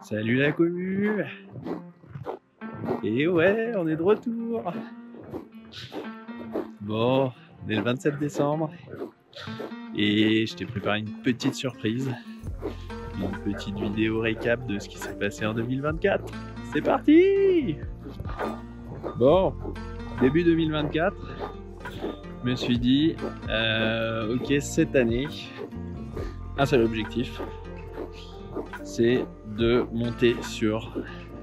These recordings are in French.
Salut la commu. Et ouais, on est de retour. Bon, on est le 27 décembre et je t'ai préparé une petite surprise, une petite vidéo récap de ce qui s'est passé en 2024. C'est parti! Bon, début 2024, je me suis dit, ok, cette année, un seul objectif, c'est de monter sur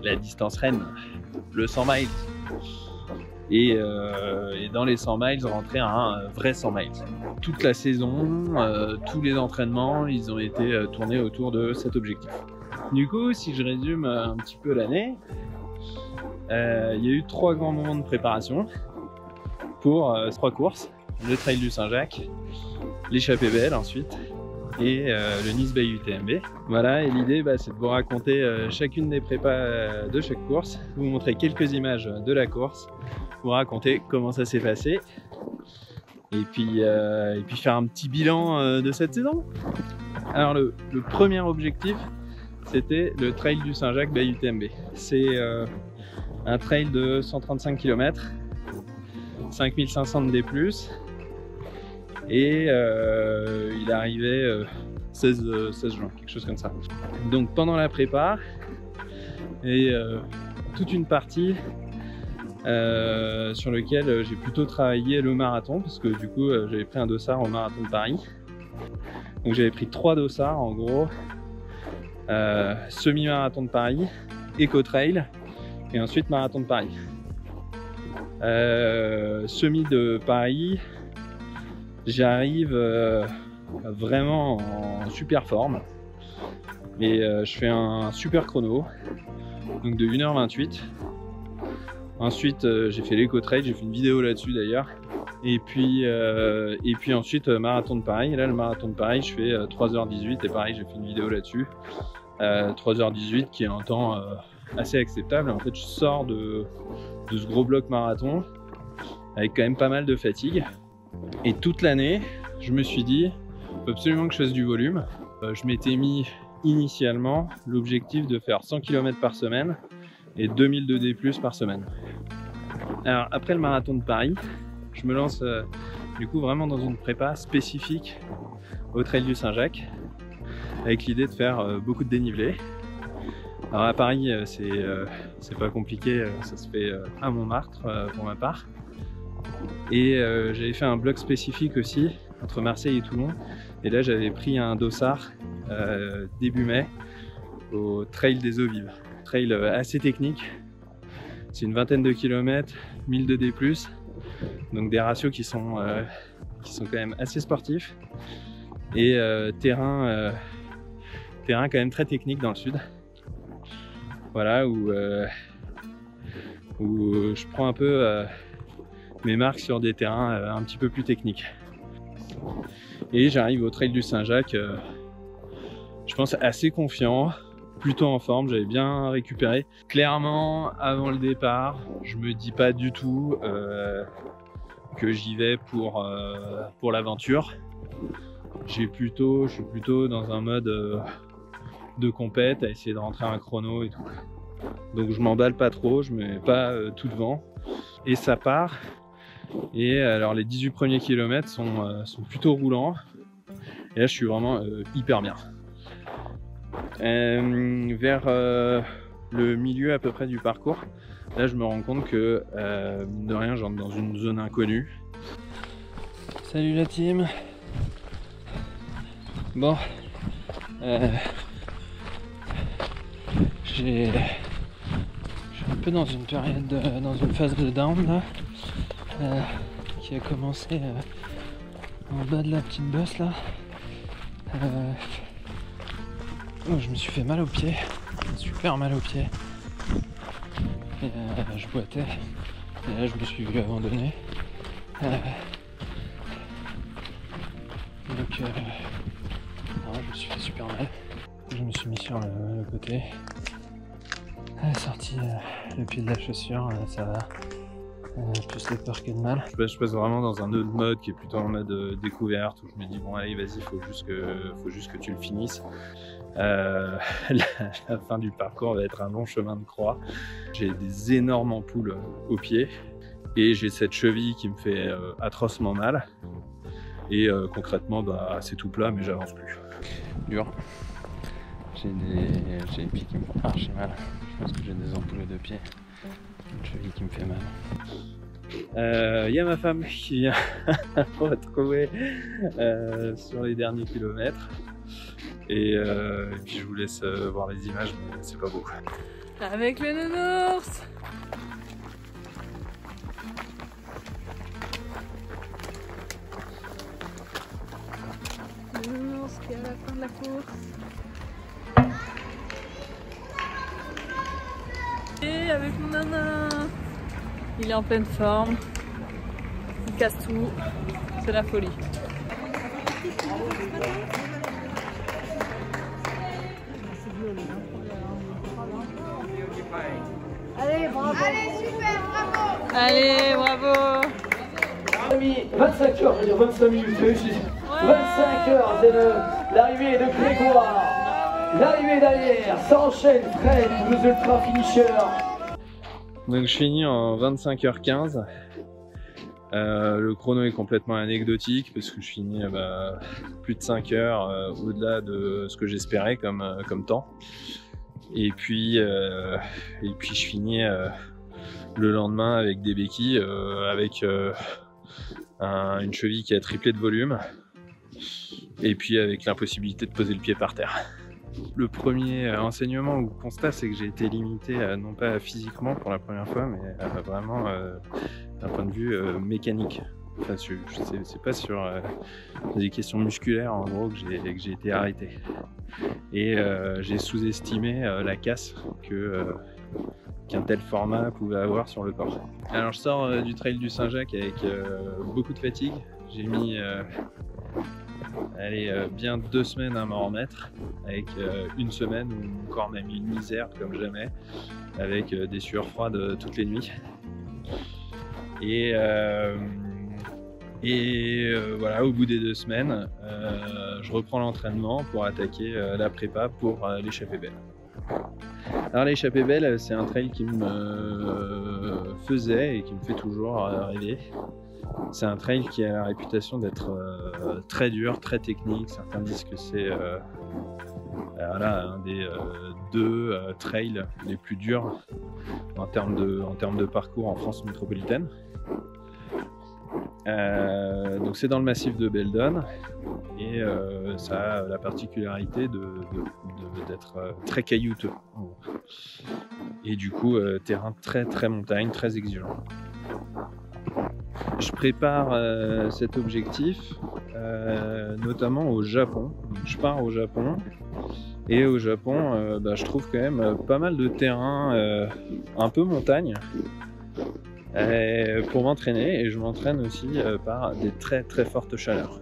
la distance Rennes, le 100 miles. Et dans les 100 miles, rentrer à un vrai 100 miles. Toute la saison, tous les entraînements, ils ont été tournés autour de cet objectif. Du coup, si je résume un petit peu l'année, il y a eu 3 grands moments de préparation pour 3 courses. Le Trail du Saint-Jacques, l'échappée belle ensuite, et le Nice Bay UTMB. Voilà, et l'idée c'est de vous raconter chacune des prépas de chaque course, vous montrer quelques images de la course, vous raconter comment ça s'est passé, et puis faire un petit bilan de cette saison. Alors le premier objectif, c'était le Trail du Saint-Jacques Bay UTMB. C'est un trail de 135 km, 5500 de D+, et il arrivait 16 juin, quelque chose comme ça. Donc pendant la prépa, et toute une partie sur lequel j'ai plutôt travaillé le marathon, parce que du coup j'avais pris un dossard au marathon de Paris. Donc j'avais pris 3 dossards en gros, semi-marathon de Paris, éco-trail, et ensuite marathon de Paris. Semi de Paris, j'arrive vraiment en super forme et je fais un super chrono, donc de 1h28. Ensuite j'ai fait l'éco-trail, j'ai fait une vidéo là-dessus d'ailleurs, et puis ensuite marathon de Paris. Et là le marathon de Paris je fais 3h18, et pareil j'ai fait une vidéo là-dessus, 3h18 qui est un temps assez acceptable. En fait je sors de ce gros bloc marathon avec quand même pas mal de fatigue. Et toute l'année, je me suis dit, il faut absolument que je fasse du volume. Je m'étais mis initialement l'objectif de faire 100 km par semaine et 2000 de D+ par semaine. Alors après le marathon de Paris, je me lance du coup vraiment dans une prépa spécifique au Trail du Saint-Jacques, avec l'idée de faire beaucoup de dénivelé. Alors à Paris, c'est pas compliqué, ça se fait à Montmartre pour ma part. Et j'avais fait un bloc spécifique aussi entre Marseille et Toulon, et là j'avais pris un dossard début mai au Trail des Eaux Vives. Trail assez technique, c'est une vingtaine de kilomètres, 1000 de D+, donc des ratios qui sont quand même assez sportifs, et terrain quand même très technique dans le sud. Voilà, où je prends un peu mes marques sur des terrains un petit peu plus techniques. Et j'arrive au Trail du Saint-Jacques, je pense assez confiant, plutôt en forme, j'avais bien récupéré. Clairement, avant le départ, je me dis pas du tout que j'y vais pour l'aventure. Je suis plutôt dans un mode de compète, à essayer de rentrer un chrono et tout. Donc je m'emballe pas trop, je me mets pas tout devant. Et ça part. Et alors les 18 premiers kilomètres sont plutôt roulants. Et là je suis vraiment hyper bien. Vers le milieu à peu près du parcours, là je me rends compte que mine de rien j'entre dans une zone inconnue. Salut la team. Bon, je suis un peu dans une période, dans une phase de down là, qui a commencé en bas de la petite bosse là. Je me suis fait mal aux pieds, super mal aux pieds, et je boitais, et là je me suis vu abandonner. Donc je me suis fait super mal. Je me suis mis sur le côté, sorti le pied de la chaussure, ça va. Plus de peur que de mal. Je passe vraiment dans un autre mode qui est plutôt en mode découverte, où je me dis bon allez vas-y, faut juste que tu le finisses. La fin du parcours va être un long chemin de croix. J'ai des énormes ampoules aux pieds et j'ai cette cheville qui me fait atrocement mal. Et concrètement, bah, c'est tout plat, mais j'avance plus. Dur. J'ai des pieds qui me font archi mal. Je pense que j'ai des ampoules de pied. Une cheville qui me fait mal. Y a ma femme qui vient retrouver sur les derniers kilomètres. Et puis je vous laisse voir les images, mais c'est pas beau. Avec le nounours. Le nounours qui est à la fin de la course. Et avec mon nana. Il est en pleine forme. Il casse tout. C'est la folie. Allez, bravo! Allez, super, bravo! Allez, bravo! 25 heures, je veux dire 25 minutes, j'ai réussi. 25 heures, c'est l'arrivée de Grégoire. L'arrivée derrière, ça enchaîne, Fred, nos ultra finishers. Donc je finis en 25h15. Le chrono est complètement anecdotique parce que je finis plus de 5 heures au-delà de ce que j'espérais comme temps. Et puis je finis le lendemain avec des béquilles, avec une cheville qui a triplé de volume, et puis avec l'impossibilité de poser le pied par terre. Le premier enseignement ou constat, c'est que j'ai été limité, non pas physiquement pour la première fois, mais vraiment d'un point de vue mécanique. Enfin, c'est pas sur des questions musculaires en gros que j'ai été arrêté. Et j'ai sous-estimé la casse qu'un tel format pouvait avoir sur le corps. Alors je sors du trail du Saint-Jacques avec beaucoup de fatigue. J'ai mis bien 2 semaines à m'en remettre, avec une semaine où mon corps m'a mis une misère comme jamais, avec des sueurs froides toutes les nuits. Et voilà, au bout des 2 semaines, je reprends l'entraînement pour attaquer la prépa pour l'échappée belle. Alors l'échappée belle, c'est un trail qui me faisait et qui me fait toujours rêver. C'est un trail qui a la réputation d'être très dur, très technique. Certains disent que c'est un des 2 trails les plus durs en termes de parcours en France métropolitaine. Donc c'est dans le massif de Beldon et ça a la particularité d'être très caillouteux et du coup terrain très montagne, très exigeant. Je prépare cet objectif notamment au Japon. Donc, je pars au Japon et au Japon je trouve quand même pas mal de terrain un peu montagne pour m'entraîner, et je m'entraîne aussi par des très fortes chaleurs.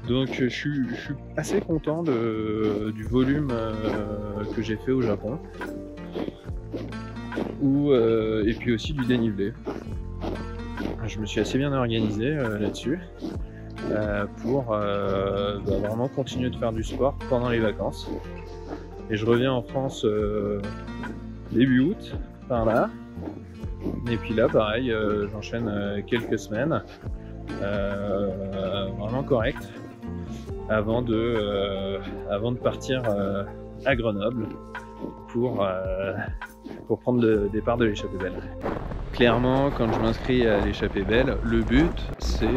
Donc je suis assez content du volume que j'ai fait au Japon, et puis aussi du dénivelé. Je me suis assez bien organisé là-dessus pour vraiment continuer de faire du sport pendant les vacances. Et je reviens en France début août, par là. Et puis là, pareil, j'enchaîne quelques semaines vraiment correctes avant de partir à Grenoble pour prendre le départ de l'échappée belle. Clairement, quand je m'inscris à l'échappée belle, le but c'est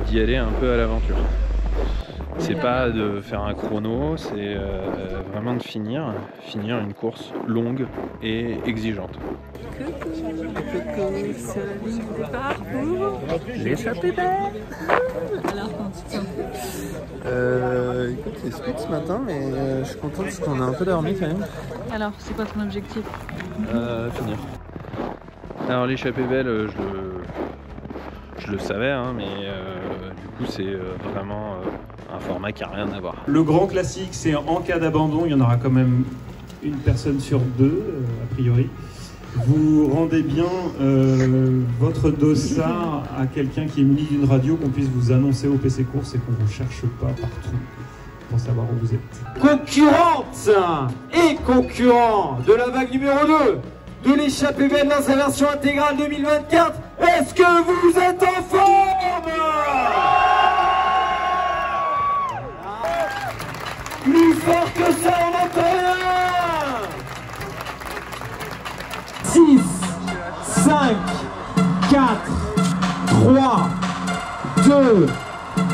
d'y aller un peu à l'aventure. C'est pas de faire un chrono, c'est vraiment de finir une course longue et exigeante. Coucou, c'est la ligne de départ pour l'échappée belle. Alors, comment tu te sens? Écoute, c'est speed ce matin, mais je suis content parce qu'on a un peu dormi quand même. Alors, c'est quoi ton objectif? Finir. Alors l'échappée belle, je le savais, hein, mais du coup c'est vraiment un format qui n'a rien à voir. Le grand classique, c'est en cas d'abandon, il y en aura quand même une personne sur 2, a priori. Vous rendez bien votre dossard à quelqu'un qui est muni d'une radio, qu'on puisse vous annoncer au PC Course et qu'on ne vous cherche pas partout pour savoir où vous êtes. Concurrente et concurrent de la vague numéro 2 de l'échappée belle dans sa version intégrale 2024, est-ce que vous êtes en forme? Plus fort que ça, on n'entend rien. 6, 5, 4, 3, 2,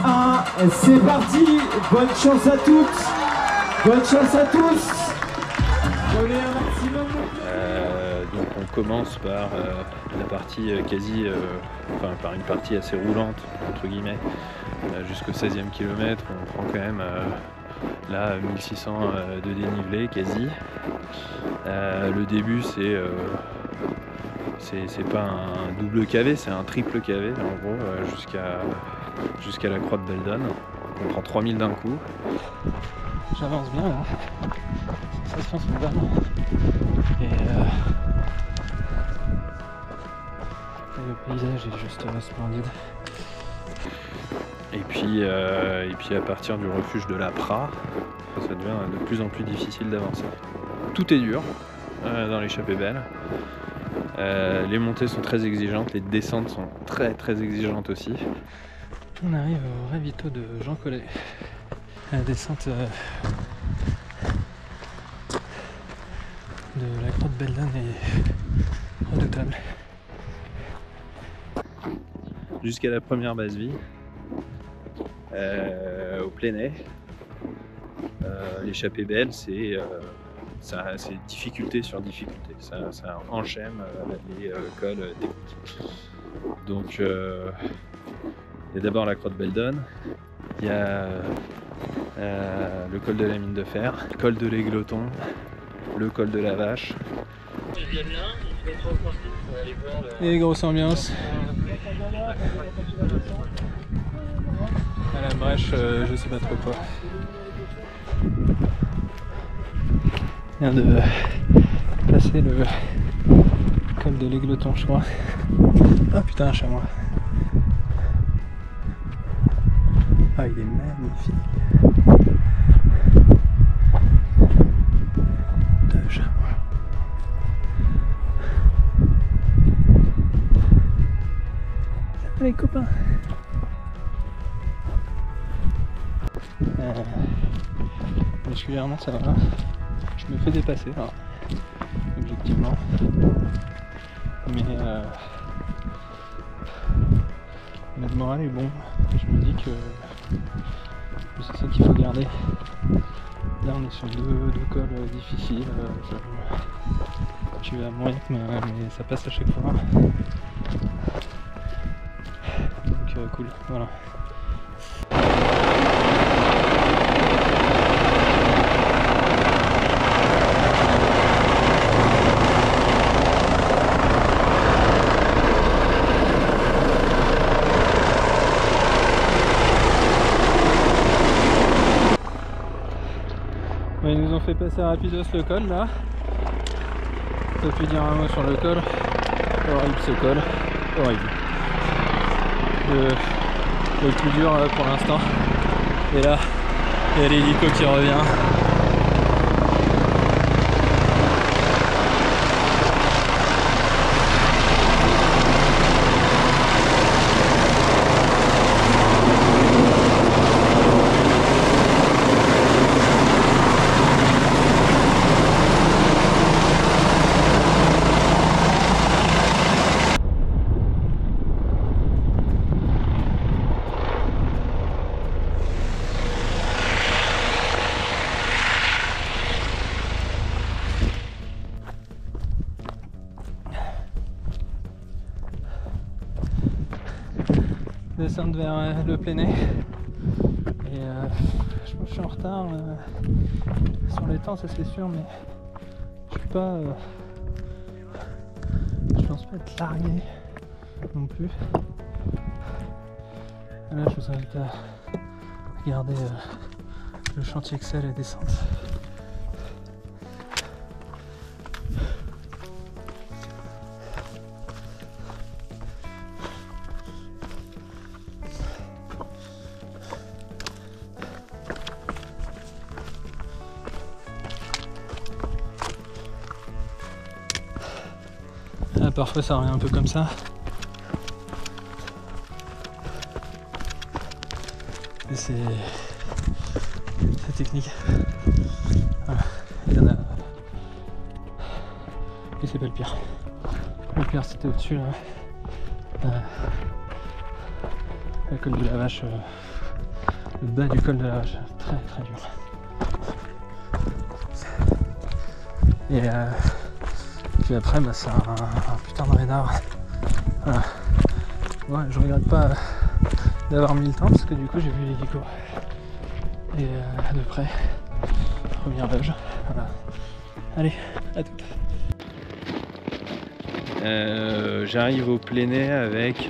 1, c'est parti. Bonne chance à toutes, bonne chance à tous. Donnez un maximum. Donc on commence par la partie enfin par une partie assez roulante entre guillemets, jusqu'au 16e kilomètre. On prend quand même là 1600 de dénivelé quasi. Le début c'est pas un double KV, c'est un triple KV en gros, jusqu'à la croix de Beldon. On prend 3000 d'un coup. J'avance bien là, ça se sont bonnes. Et le paysage est juste splendide. Et puis à partir du refuge de la Pra, ça devient de plus en plus difficile d'avancer. Tout est dur dans l'échappée belle. Les montées sont très exigeantes, les descentes sont très exigeantes aussi. On arrive au ravito de Jean Collet. La descente de la croix de Beldon est redoutable. Jusqu'à la première base vie, au Plénay. L'échappée belle, c'est difficulté sur difficulté. Ça enchaîne les cols techniques. Donc il y a d'abord la croix de Beldon, il y a le col de la mine de fer, le col de l'Égloton, le col de la Vache. Et grosse ambiance. À la brèche, je sais pas trop quoi. Je viens de passer le col de l'Égloton, je crois. Ah putain, un chamois. Ah, il est magnifique. Deux chamois. Les copains. Musculairement ça va. Je me fais dépasser là, objectivement. Mais le moral est bon. Je me dis que c'est ça qu'il faut garder. Là on est sur deux cols difficiles. Tu as mon rythme mais ça passe à chaque fois. Donc cool, voilà. Ils nous ont fait passer rapidos le col là. T'as pu dire un mot sur le col. Horrible ce col. Horrible. Le plus dur pour l'instant. Et là, il y a l'hélico qui revient. Descendre vers le Plénay et je pense que je suis en retard sur les temps, ça c'est sûr, mais je suis pas je pense pas être largué non plus. Là je vous invite à regarder le chantier Excel et descente. parfois ça revient un peu comme ça. Et c'est technique. Voilà. Il y en a. Et c'est pas le pire. Le pire c'était au-dessus là. Le col de la Vache. Le bas du col de la Vache. Très très dur. Et puis après bah, c'est un putain de raidard. Voilà. Ouais, je regrette pas d'avoir mis le temps parce que du coup j'ai vu l'hélico. Et de près, première loge. Voilà. Allez, à toutes. J'arrive au Plénay avec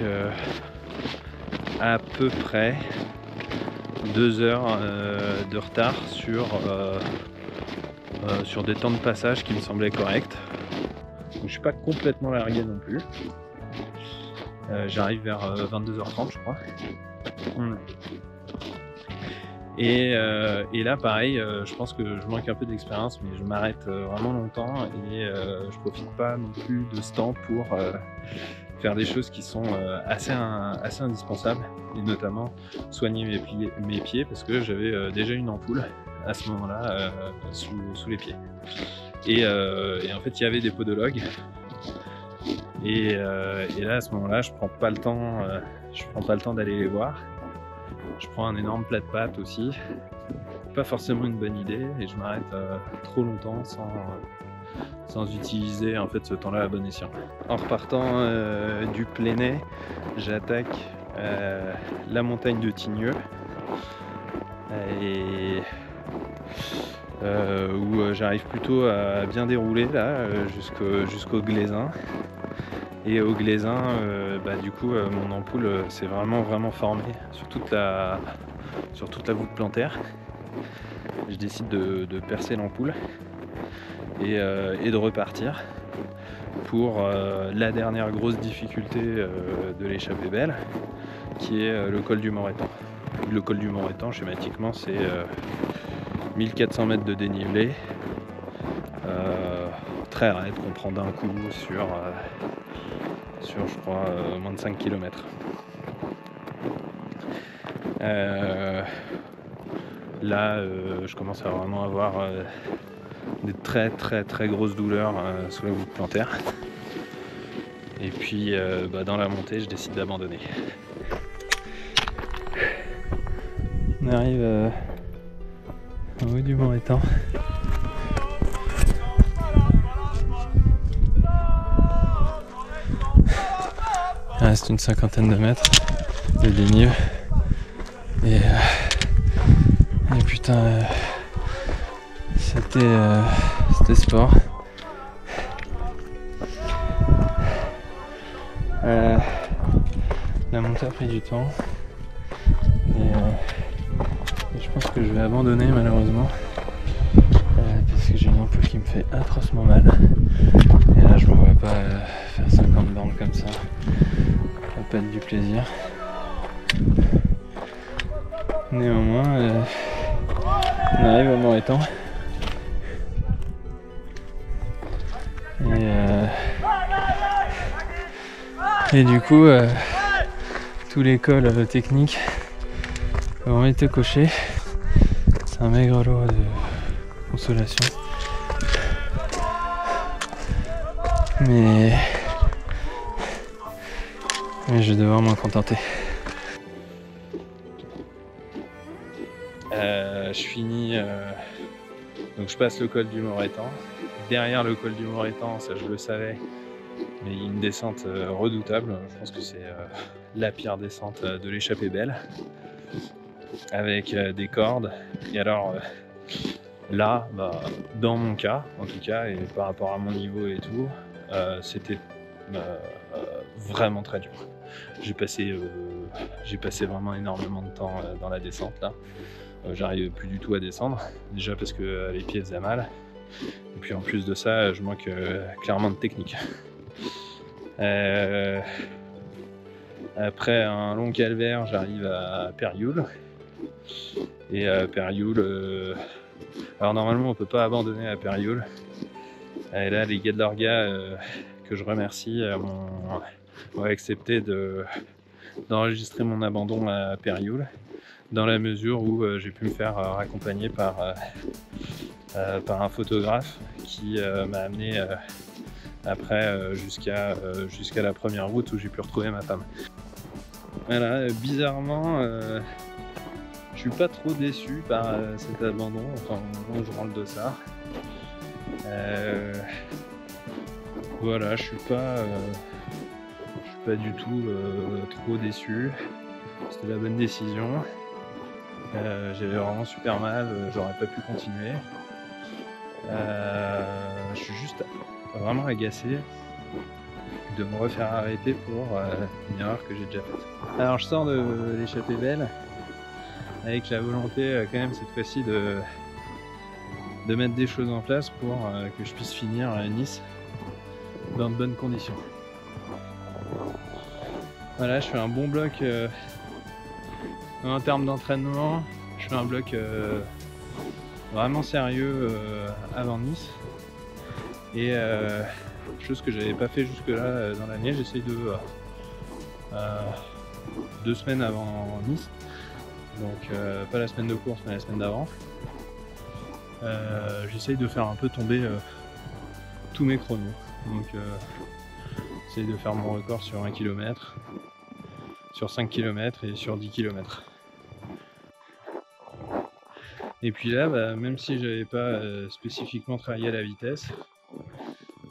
à peu près 2 heures de retard sur des temps de passage qui me semblaient corrects. Donc, je suis pas complètement largué non plus. J'arrive vers 22h30 je crois. Et là pareil, je pense que je manque un peu d'expérience, mais je m'arrête vraiment longtemps et je profite pas non plus de ce temps pour faire des choses qui sont assez indispensables, et notamment soigner mes pieds parce que j'avais déjà une ampoule à ce moment-là sous les pieds. Et en fait il y avait des podologues et là à ce moment-là je prends pas le temps d'aller les voir. Je prends un énorme plat de pâtes aussi, pas forcément une bonne idée, et je m'arrête trop longtemps sans utiliser en fait ce temps-là à bon escient. En repartant du Plénay, j'attaque la montagne de Tigneux, et où j'arrive plutôt à bien dérouler là jusqu'au Glaisin. Et au Glaisin, du coup, mon ampoule s'est vraiment formée sur toute la voûte plantaire. Je décide de percer l'ampoule et de repartir pour la dernière grosse difficulté de l'échappée belle, qui est le col du Morétan. Le col du Morétan, schématiquement, c'est 1400 mètres de dénivelé, très raide, qu'on prend d'un coup sur je crois moins de 5 km. Là je commence à vraiment avoir des très grosses douleurs sous la voûte plantaire, et puis dans la montée je décide d'abandonner. On arrive au haut du Morétan. Il reste une 50aine de mètres de dénivelé et putain c'était sport. La montée a pris du temps et je pense que je vais abandonner malheureusement parce que j'ai une ampoule qui me fait atrocement mal, et là je me vois pas faire 50 bornes comme ça. Ça va pas être du plaisir. Néanmoins, on arrive au Morétan. Et du coup, tous les cols techniques ont été cochés. C'est un maigre lot de consolation. Mais je vais devoir m'en contenter. Je finis, donc je passe le col du Morétan. Derrière le col du Morétan, ça je le savais, mais il y a une descente redoutable. Je pense que c'est la pire descente de l'échappée belle, avec des cordes. Et alors là, dans mon cas en tout cas, et par rapport à mon niveau et tout, c'était vraiment très dur. J'ai passé vraiment énormément de temps dans la descente là. J'arrive plus du tout à descendre, déjà parce que les pieds faisaient mal, et puis en plus de ça je manque clairement de technique. Après un long calvaire, j'arrive à Périoul, et Périoul, alors normalement on peut pas abandonner à Périoul, et là les gars de l'orga que je remercie ont accepté d'enregistrer mon abandon à Périoul, dans la mesure où j'ai pu me faire raccompagner par un photographe qui m'a amené après jusqu'à la première route où j'ai pu retrouver ma femme. Voilà, bizarrement, je suis pas trop déçu par cet abandon, enfin au moment où je rentre de ça. Voilà, je suis pas du tout trop déçu. C'était la bonne décision. J'avais vraiment super mal, j'aurais pas pu continuer. Je suis juste vraiment agacé de me refaire arrêter pour une erreur que j'ai déjà faite. Alors je sors de l'échappée belle avec la volonté quand même cette fois-ci de mettre des choses en place pour que je puisse finir à Nice dans de bonnes conditions. Voilà, je fais un bon bloc en termes d'entraînement, je fais un bloc vraiment sérieux avant Nice et chose que j'avais pas fait jusque là dans l'année, j'essaye de 2 semaines avant Nice, donc pas la semaine de course mais la semaine d'avant, j'essaye de faire un peu tomber tous mes chronos, donc j'essaye de faire mon record sur 1 km, sur 5 km et sur 10 km. Et puis là, même si j'avais pas spécifiquement travaillé à la vitesse,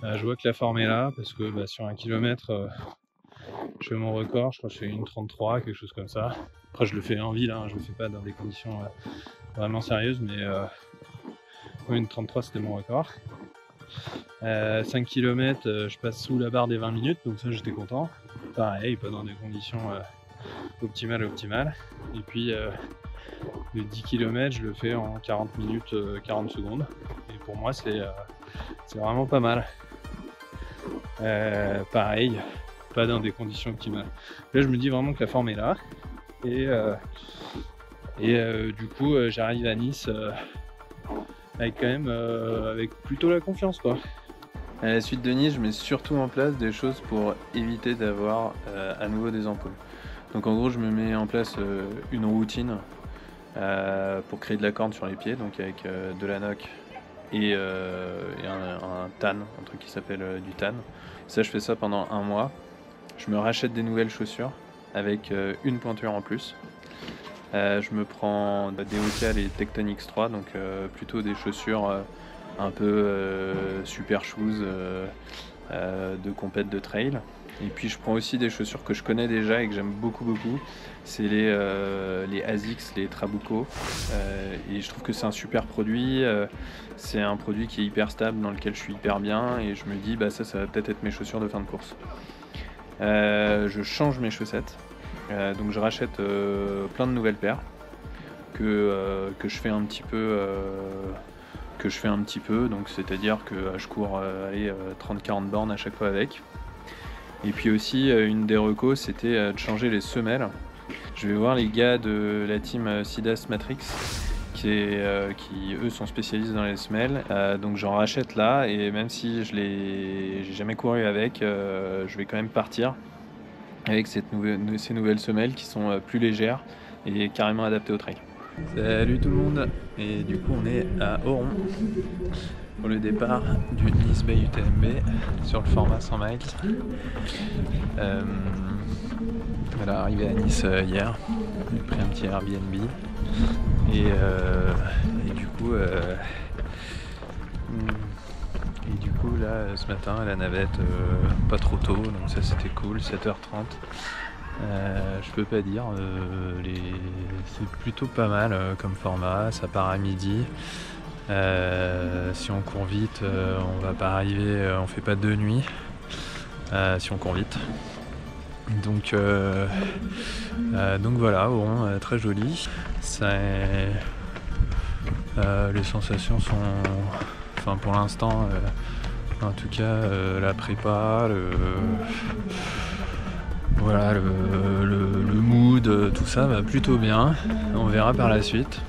je vois que la forme est là parce que sur 1 km, je fais mon record, je crois que je fais une 33, quelque chose comme ça. Après, je le fais en ville, hein, je le fais pas dans des conditions vraiment sérieuses, mais une 33 c'était mon record. 5 km, je passe sous la barre des 20 minutes, donc ça j'étais content. Pareil, pas dans des conditions optimales. Et puis le 10 km, je le fais en 40 minutes, 40 secondes. Et pour moi, c'est vraiment pas mal. Pareil, pas dans des conditions optimales. Là, je me dis vraiment que la forme est là. Et du coup, j'arrive à Nice avec quand même avec plutôt la confiance, quoi. À la suite de Nice, je mets surtout en place des choses pour éviter d'avoir à nouveau des ampoules. Donc en gros, je me mets en place une routine pour créer de la corde sur les pieds, donc avec de la noc et un tan, un truc qui s'appelle du tan. Ça, je fais ça pendant 1 mois. Je me rachète des nouvelles chaussures avec une pointure en plus. Je me prends des Hoka et Tectonics 3, donc plutôt des chaussures un peu super shoes de compète de trail. Et puis je prends aussi des chaussures que je connais déjà et que j'aime beaucoup. C'est les ASICS, les Trabuco. Et je trouve que c'est un super produit. C'est un produit qui est hyper stable, dans lequel je suis hyper bien. Et je me dis, ça va peut-être être mes chaussures de fin de course. Je change mes chaussettes. Donc je rachète plein de nouvelles paires que je fais un petit peu. Donc c'est-à-dire que je cours 30-40 bornes à chaque fois avec. Et puis aussi une des recos, c'était de changer les semelles. Je vais voir les gars de la team Sidas Matrix qui eux sont spécialistes dans les semelles. Donc j'en rachète là, et même si j'ai jamais couru avec, je vais quand même partir avec ces nouvelles semelles qui sont plus légères et carrément adaptées au trail. Salut tout le monde, et du coup on est à Oron pour le départ du Nice Bay UTMB sur le format 100 miles. Voilà, arrivé à Nice hier, j'ai pris un petit Airbnb et du coup là ce matin la navette pas trop tôt, donc ça c'était cool, 7h30. Je peux pas dire, c'est plutôt pas mal comme format, ça part à midi. Si on court vite, on va pas arriver, on fait pas 2 nuits si on court vite. Donc voilà, Oron, très joli. Les sensations sont, enfin pour l'instant, en tout cas la prépa, voilà, le mood, tout ça va plutôt bien. On verra par la suite.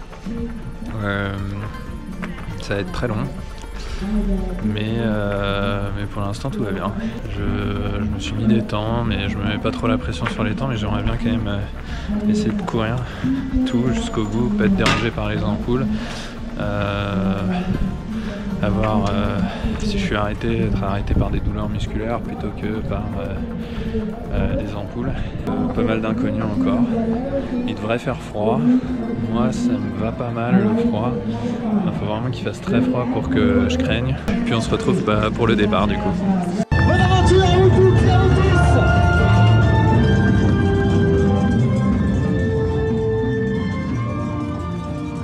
Ça va être très long. Mais pour l'instant tout va bien. Je me suis mis des temps, mais je me mets pas trop la pression sur les temps, mais j'aimerais bien quand même essayer de courir tout jusqu'au bout, pas être dérangé par les ampoules. Avoir, si je suis arrêté, être arrêté par des douleurs musculaires plutôt que par des ampoules. Pas mal d'inconnus encore. Il devrait faire froid. Moi ça me va pas mal le froid. Il faut vraiment qu'il fasse très froid pour que je craigne. Puis on se retrouve pour le départ du coup. Bonne aventure à vous toutes et à vous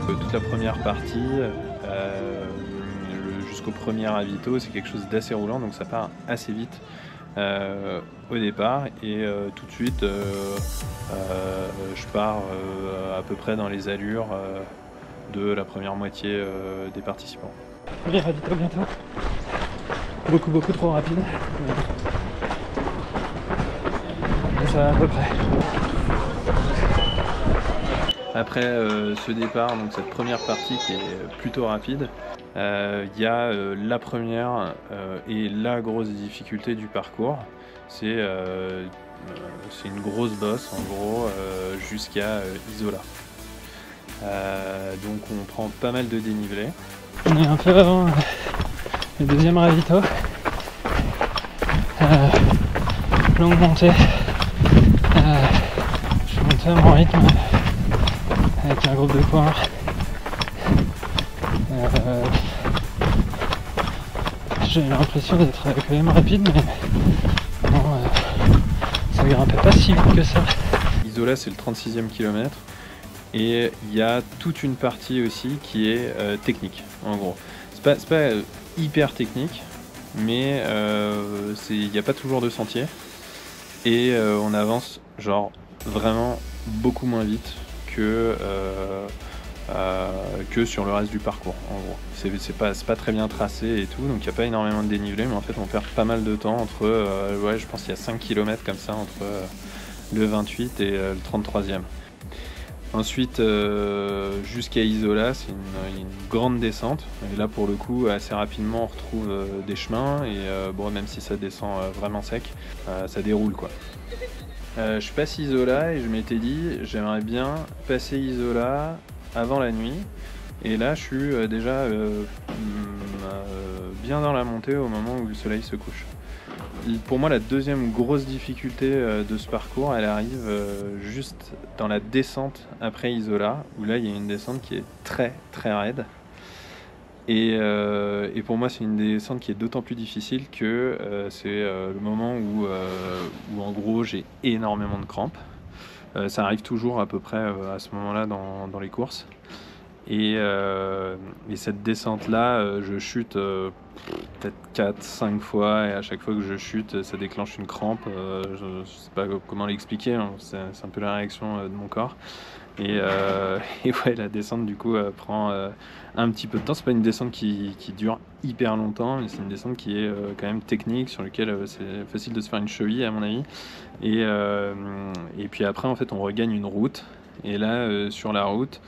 tous. Toute la première partie, jusqu'au premier ravito, c'est quelque chose d'assez roulant, donc ça part assez vite au départ, et tout de suite je pars à peu près dans les allures de la première moitié des participants. Premier ravito bientôt. Beaucoup trop rapide. Mais ça va à peu près. Après ce départ, donc cette première partie qui est plutôt rapide, il y a la première et la grosse difficulté du parcours. C'est une grosse bosse en gros jusqu'à Isola. Donc on prend pas mal de dénivelé. On est un peu avant le deuxième ravito. Longue montée. Je suis monté à mon rythme avec un groupe de coureurs. J'ai l'impression d'être quand même rapide, mais non, ça grimpait pas si vite que ça. Isola c'est le 36e kilomètre. Et il y a toute une partie aussi qui est technique, en gros. C'est pas hyper technique, mais il n'y a pas toujours de sentier. Et on avance genre vraiment beaucoup moins vite que sur le reste du parcours, en gros. C'est pas très bien tracé et tout, donc il n'y a pas énormément de dénivelé, mais en fait on perd pas mal de temps entre, ouais, je pense qu'il y a 5 km comme ça entre le 28 et le 33e. Ensuite, jusqu'à Isola, c'est une grande descente. Et là, pour le coup, assez rapidement, on retrouve des chemins. Et bon, même si ça descend vraiment sec, ça déroule, quoi. Je passe Isola et je m'étais dit, j'aimerais bien passer Isola avant la nuit. Et là, je suis déjà bien dans la montée au moment où le soleil se couche. Pour moi, la deuxième grosse difficulté de ce parcours, elle arrive juste dans la descente après Isola, où là il y a une descente qui est très très raide. Et pour moi, c'est une descente qui est d'autant plus difficile que c'est le moment où en gros j'ai énormément de crampes. Ça arrive toujours à peu près à ce moment-là dans les courses. Et cette descente-là, je chute peut-être 4-5 fois, et à chaque fois que je chute, ça déclenche une crampe. Je sais pas comment l'expliquer, hein. C'est un peu la réaction de mon corps. Et ouais, la descente du coup prend un petit peu de temps. C'est pas une descente qui dure hyper longtemps, mais c'est une descente qui est quand même technique, sur laquelle c'est facile de se faire une cheville à mon avis. Et puis après, en fait, on regagne une route. Et là, sur la route,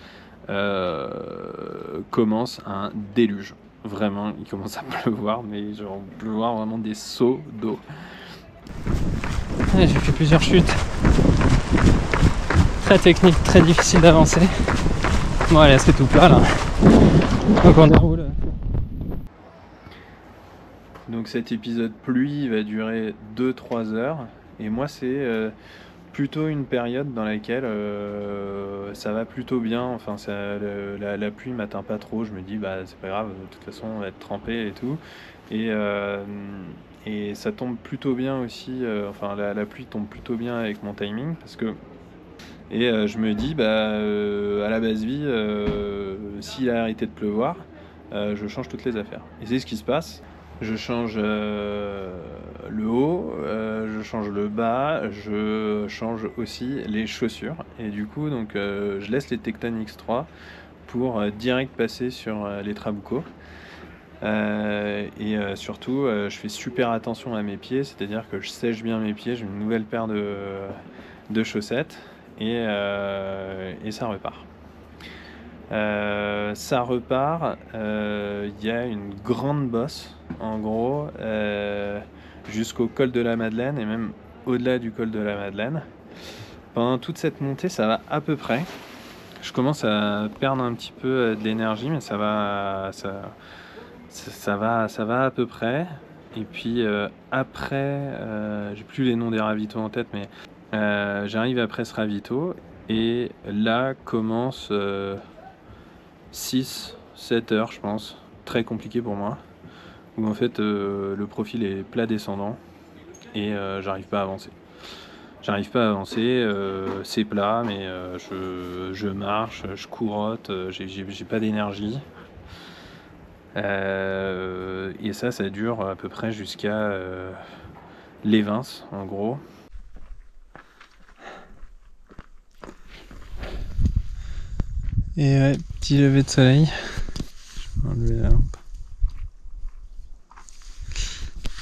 commence un déluge. Vraiment, il commence à pleuvoir, mais genre pleuvoir vraiment des seaux d'eau. J'ai fait plusieurs chutes. Très technique, très difficile d'avancer. Bon allez, c'est tout plat là. Donc on déroule. Donc cet épisode pluie va durer 2-3 heures. Et moi c'est plutôt une période dans laquelle ça va plutôt bien. Enfin, la pluie m'atteint pas trop. Je me dis, bah c'est pas grave, de toute façon on va être trempé et tout. Et ça tombe plutôt bien aussi. Enfin, la pluie tombe plutôt bien avec mon timing parce que. Et je me dis, bah à la base vie, s'il a arrêté de pleuvoir, je change toutes les affaires. Et c'est ce qui se passe. Je change le haut, je change le bas, je change aussi les chaussures. Et du coup, donc, je laisse les Tecton X3 pour direct passer sur les Trabuco. Et surtout, je fais super attention à mes pieds, c'est-à-dire que je sèche bien mes pieds, j'ai une nouvelle paire de chaussettes et ça repart. Ça repart, il y a une grande bosse en gros jusqu'au col de la Madeleine et même au-delà du col de la Madeleine. Pendant toute cette montée ça va à peu près. Je commence à perdre un petit peu de l'énergie mais ça va à peu près. Et puis après, j'ai plus les noms des ravitaux en tête mais j'arrive après ce ravito et là commence 6-7 heures je pense, très compliqué pour moi, où en fait le profil est plat descendant et j'arrive pas à avancer. C'est plat mais je marche, je courotte, j'ai pas d'énergie. Et ça dure à peu près jusqu'à les Vins en gros. Et ouais, petit lever de soleil. Je vais enlever la lampe.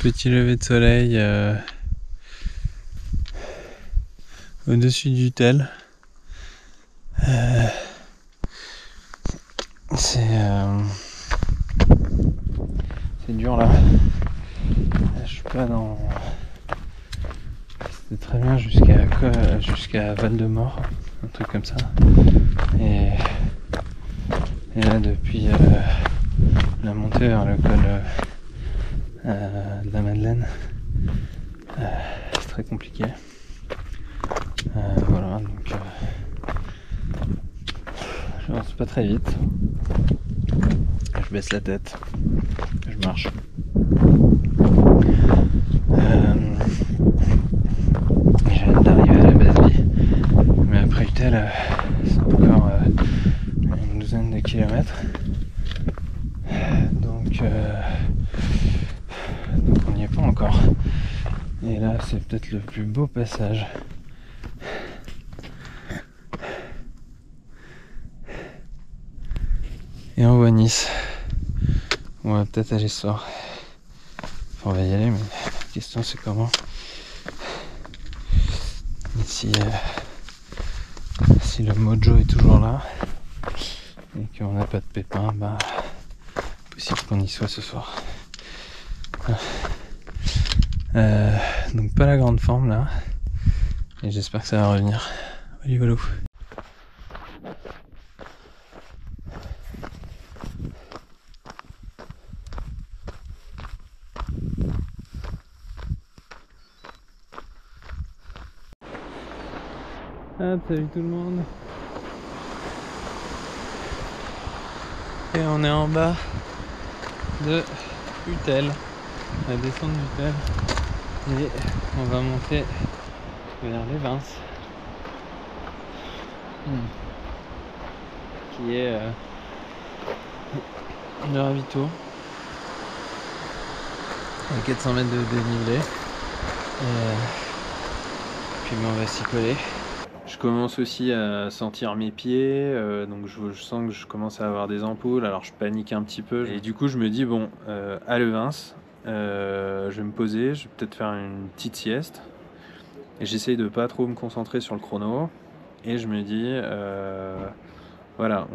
Petit lever de soleil au-dessus du tel. C'est dur là. Je suis pas dans. C'était très bien jusqu'à Val-de-Mort, un truc comme ça. Et là depuis la montée vers le col de la Madeleine, c'est très compliqué. Voilà, donc j'avance pas très vite. Je baisse la tête, je marche. J'ai hâte d'arriver à la base vie, mais après Utel, c'est encore une douzaine de kilomètres. Donc on n'y est pas encore. Et là, c'est peut-être le plus beau passage. Et on voit Nice. On va peut-être aller ce soir. Enfin, on va y aller, mais la question c'est comment. Et si le mojo est toujours là et qu'on n'a pas de pépin, bah possible qu'on y soit ce soir. Donc pas la grande forme là. Et j'espère que ça va revenir. Allez, voilà. Hop, salut tout le monde. Et on est en bas de Utel, la descente d'Utel. Et on va monter vers les Vins. Qui est le ravito. À 400 mètres de dénivelé. Et puis on va s'y coller. Je commence aussi à sentir mes pieds, donc je sens que je commence à avoir des ampoules, alors je panique un petit peu. Et du coup je me dis bon, à Le Vins, je vais me poser, je vais peut-être faire une petite sieste. Et j'essaye de pas trop me concentrer sur le chrono. Et je me dis, voilà,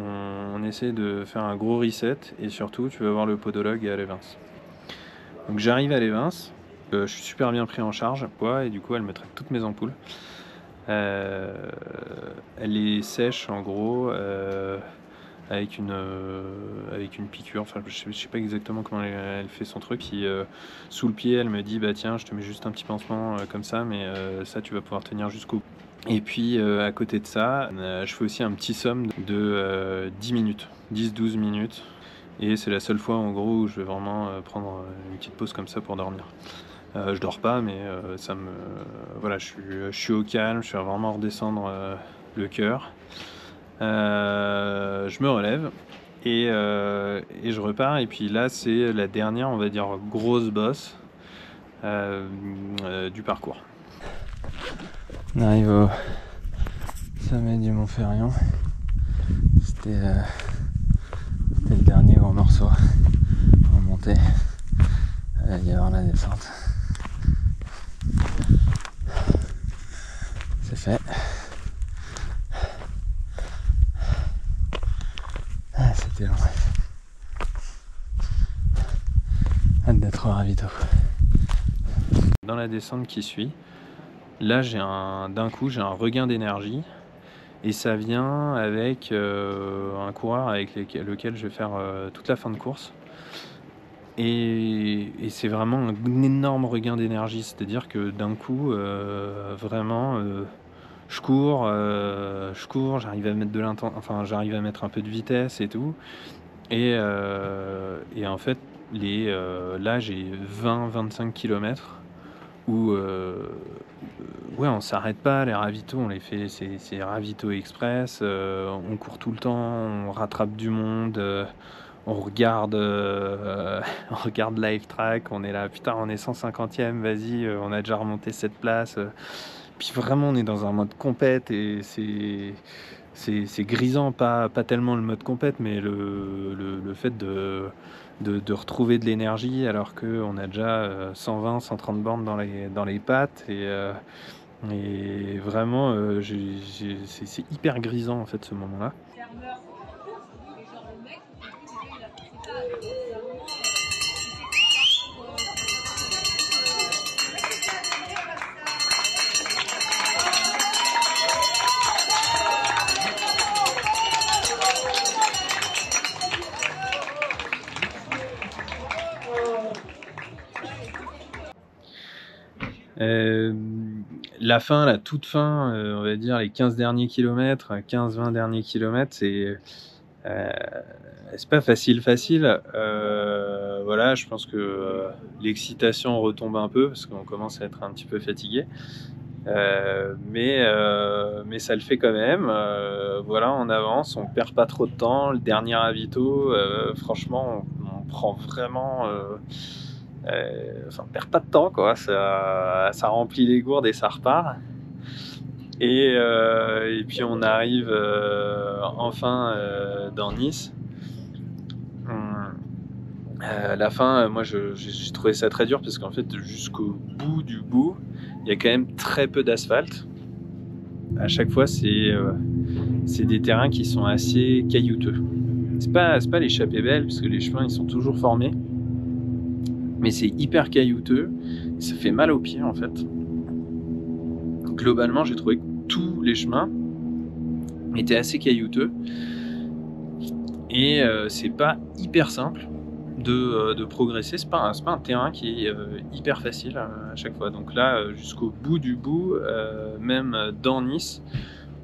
on essaie de faire un gros reset. Et surtout, tu vas voir le podologue à Les Vins. Donc j'arrive à Les Vins, je suis super bien pris en charge, et du coup elle me traite toutes mes ampoules. Elle est sèche en gros avec une piqûre, enfin je sais pas exactement comment elle fait son truc. Puis sous le pied elle me dit bah tiens je te mets juste un petit pansement comme ça, mais ça tu vas pouvoir tenir jusqu'au bout. Et puis à côté de ça je fais aussi un petit somme de 10 minutes, 10-12 minutes, et c'est la seule fois en gros où je vais vraiment prendre une petite pause comme ça pour dormir. Je dors pas, mais ça me voilà, je suis au calme, je suis vraiment redescendre le cœur. Je me relève et je repars. Et puis là, c'est la dernière, on va dire, grosse bosse du parcours. On arrive au sommet du Mont Ferrion. C'était le dernier grand morceau en montée. Il y avoir la descente. C'est fait. Hâte d'être au ravito. Dans la descente qui suit, là d'un coup j'ai un regain d'énergie et ça vient avec un coureur avec lequel je vais faire toute la fin de course. Et c'est vraiment un énorme regain d'énergie, c'est-à-dire que d'un coup, vraiment, je cours, j'arrive à mettre j'arrive à mettre un peu de vitesse et tout. Et en fait, là j'ai 20-25 km où ouais, on s'arrête pas, les ravitaux, on les fait, c'est ravito express, on court tout le temps, on rattrape du monde. On regarde Live Track, on est là, putain, on est 150e, vas-y, on a déjà remonté cette place. Puis vraiment, on est dans un mode compète et c'est grisant, pas tellement le mode compète, mais le fait de retrouver de l'énergie alors qu'on a déjà 120, 130 bornes dans les pattes. Et vraiment, c'est hyper grisant en fait ce moment-là. La fin, la toute fin, on va dire les 15 derniers kilomètres, 15-20 derniers kilomètres, c'est pas facile. Voilà, je pense que l'excitation retombe un peu parce qu'on commence à être un petit peu fatigué. Mais ça le fait quand même. Voilà, on avance, on perd pas trop de temps. Le dernier ravito, franchement, on prend vraiment... on perd pas de temps, quoi. Ça remplit les gourdes et ça repart. Et puis on arrive enfin dans Nice. La fin, moi j'ai trouvé ça très dur parce qu'en fait jusqu'au bout du bout, il y a quand même très peu d'asphalte. À chaque fois, c'est des terrains qui sont assez caillouteux. C'est pas l'échappée belle parce que les chemins ils sont toujours formés. Mais c'est hyper caillouteux, ça fait mal aux pieds en fait. Globalement, j'ai trouvé que tous les chemins étaient assez caillouteux et c'est pas hyper simple de progresser. C'est pas un terrain qui est hyper facile à chaque fois. Donc là, jusqu'au bout du bout, même dans Nice,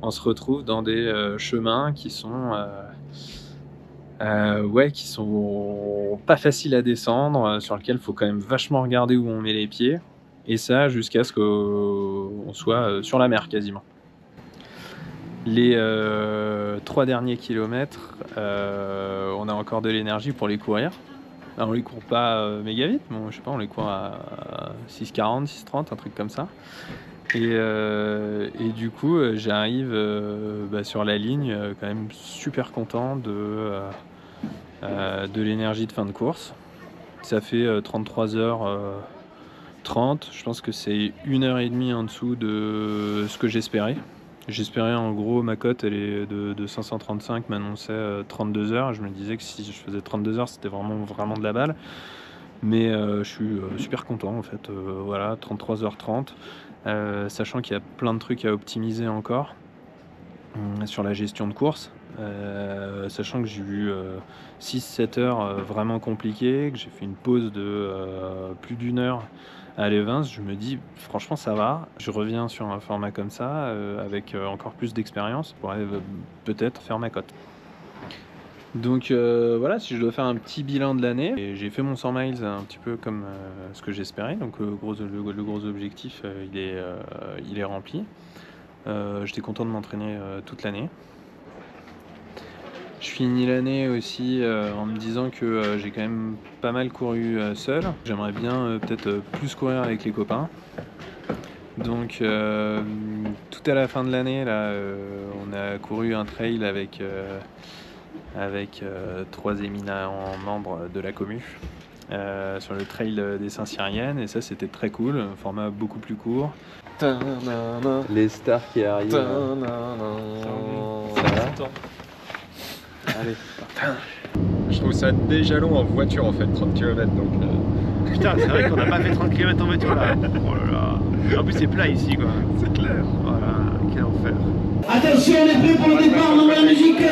on se retrouve dans des chemins qui sont qui sont pas faciles à descendre, sur lesquels il faut quand même vachement regarder où on met les pieds, et ça jusqu'à ce qu'on soit sur la mer quasiment. Les 3 derniers kilomètres, on a encore de l'énergie pour les courir. Alors, on les court pas méga vite, bon, je sais pas, on les court à 6,40, 6,30, un truc comme ça. Et du coup, j'arrive sur la ligne, quand même super content de l'énergie de fin de course. Ça fait 33h30, je pense que c'est 1h30 en dessous de ce que j'espérais. J'espérais en gros, ma cote elle est de 535, m'annonçait 32 heures. Je me disais que si je faisais 32 heures, c'était vraiment de la balle. Mais je suis super content en fait. Voilà, 33h30. Sachant qu'il y a plein de trucs à optimiser encore sur la gestion de course. Sachant que j'ai eu 6-7 heures vraiment compliquées, que j'ai fait une pause de plus d'1 heure à l'Evans, je me dis franchement ça va, je reviens sur un format comme ça avec encore plus d'expérience pour peut-être faire ma cote. Donc voilà, si je dois faire un petit bilan de l'année, j'ai fait mon 100 miles un petit peu comme ce que j'espérais, donc le gros objectif il est rempli. J'étais content de m'entraîner toute l'année. Je finis l'année aussi en me disant que j'ai quand même pas mal couru seul. J'aimerais bien peut-être plus courir avec les copains. Donc tout à la fin de l'année, là, on a couru un trail avec 3 éminents membres de la commu sur le trail des Saint-Cyriennes, et ça c'était très cool, un format beaucoup plus court. Les stars qui arrivent. Ça va ? Allez. Je trouve ça déjà long en voiture en fait, 30 km, donc Putain, c'est vrai qu'on n'a pas fait 30 km en voiture là. Oh là là. En plus, c'est plat ici quoi. C'est clair. Voilà, quel enfer. Attention, on est prêt pour le départ, on envoie la musique.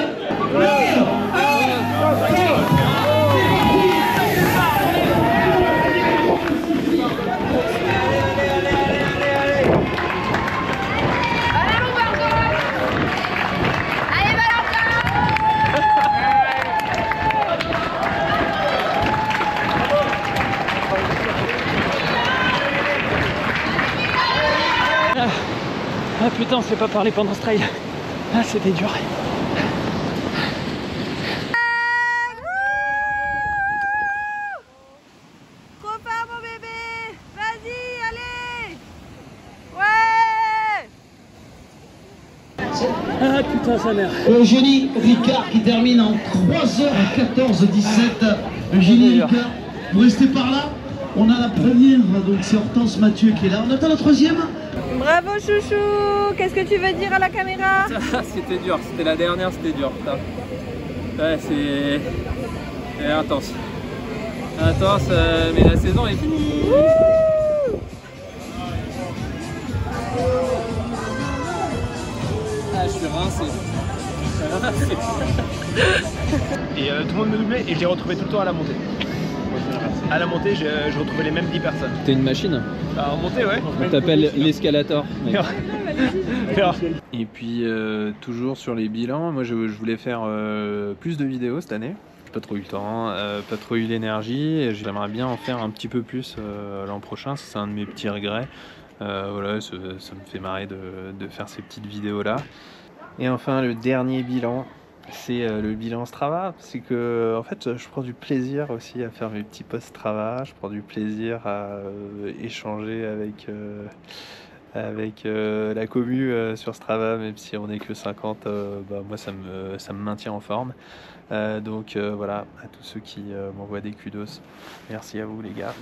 Ah putain, on s'est pas parlé pendant ce trail. Ah, c'était dur. Trop fort mon bébé. Vas-y, allez. Ouais. Ah putain, sa mère. Eugénie Ricard qui termine en 3h14-17. Eugénie Ricard, vous restez par là. On a la première, donc c'est Hortense Mathieu qui est là. On attend la troisième. Bravo chouchou. Qu'est-ce que tu veux dire à la caméra? C'était dur, c'était la dernière, c'était dur. Putain. Ouais, c'est intense. Intense, mais la saison est finie. Ah, je suis rincé. Et tout le monde me doublait et je les retrouvais tout le temps à la montée. À la montée, je retrouvais les mêmes 10 personnes. T'es une machine. À remonter, ouais. On t'appelle l'escalator. Et puis toujours sur les bilans, moi je voulais faire plus de vidéos cette année. J'ai pas trop eu le temps, pas trop eu l'énergie, et j'aimerais bien en faire un petit peu plus l'an prochain, c'est un de mes petits regrets. Voilà, ça me fait marrer de faire ces petites vidéos là. Et enfin le dernier bilan, c'est le bilan Strava, parce que en fait je prends du plaisir aussi à faire mes petits posts Strava, je prends du plaisir à échanger avec la commu sur Strava, même si on n'est que 50, moi ça me maintient en forme. Donc voilà, à tous ceux qui m'envoient des kudos, merci à vous les gars.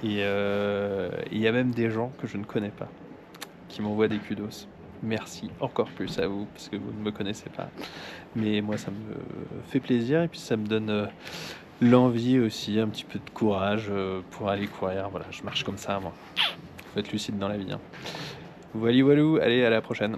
Et il y a même des gens que je ne connais pas qui m'envoient des kudos. Merci encore plus à vous, parce que vous ne me connaissez pas. Mais moi ça me fait plaisir, et puis ça me donne l'envie aussi, un petit peu de courage pour aller courir. Voilà, je marche comme ça moi. Faut être lucide dans la vie. Hein. Voilà, allez, à la prochaine.